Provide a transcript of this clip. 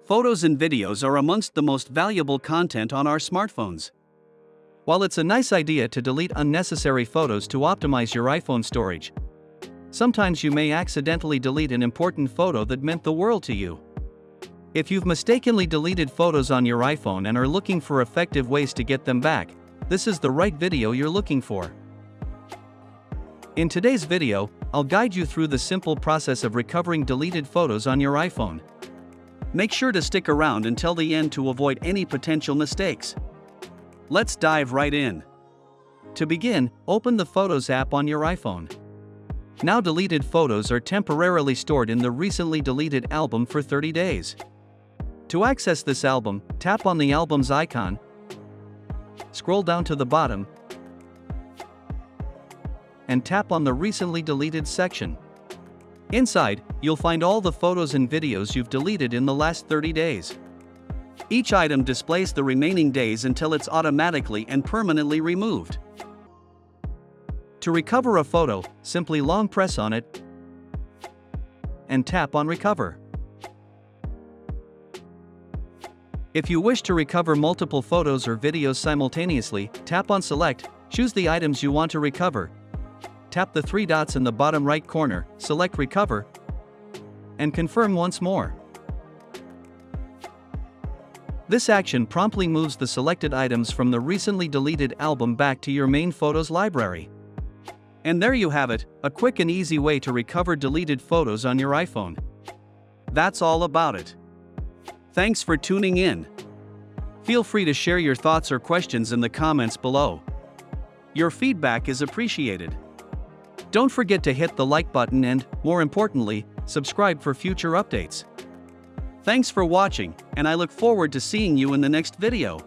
Photos and videos are amongst the most valuable content on our smartphones. While it's a nice idea to delete unnecessary photos to optimize your iPhone storage, sometimes you may accidentally delete an important photo that meant the world to you. If you've mistakenly deleted photos on your iPhone and are looking for effective ways to get them back, this is the right video you're looking for. In today's video, I'll guide you through the simple process of recovering deleted photos on your iPhone. Make sure to stick around until the end to avoid any potential mistakes. Let's dive right in. To begin, open the Photos app on your iPhone. Now deleted photos are temporarily stored in the recently deleted album for 30 days. To access this album, tap on the album's icon, scroll down to the bottom, and tap on the recently deleted section. Inside, you'll find all the photos and videos you've deleted in the last 30 days. Each item displays the remaining days until it's automatically and permanently removed. To recover a photo, simply long press on it and tap on Recover. If you wish to recover multiple photos or videos simultaneously, tap on Select, choose the items you want to recover, tap the three dots in the bottom right corner, select Recover, and confirm once more. This action promptly moves the selected items from the recently deleted album back to your main photos library. And there you have it, a quick and easy way to recover deleted photos on your iPhone. That's all about it. Thanks for tuning in. Feel free to share your thoughts or questions in the comments below. Your feedback is appreciated. Don't forget to hit the like button and, more importantly, subscribe for future updates. Thanks for watching, and I look forward to seeing you in the next video.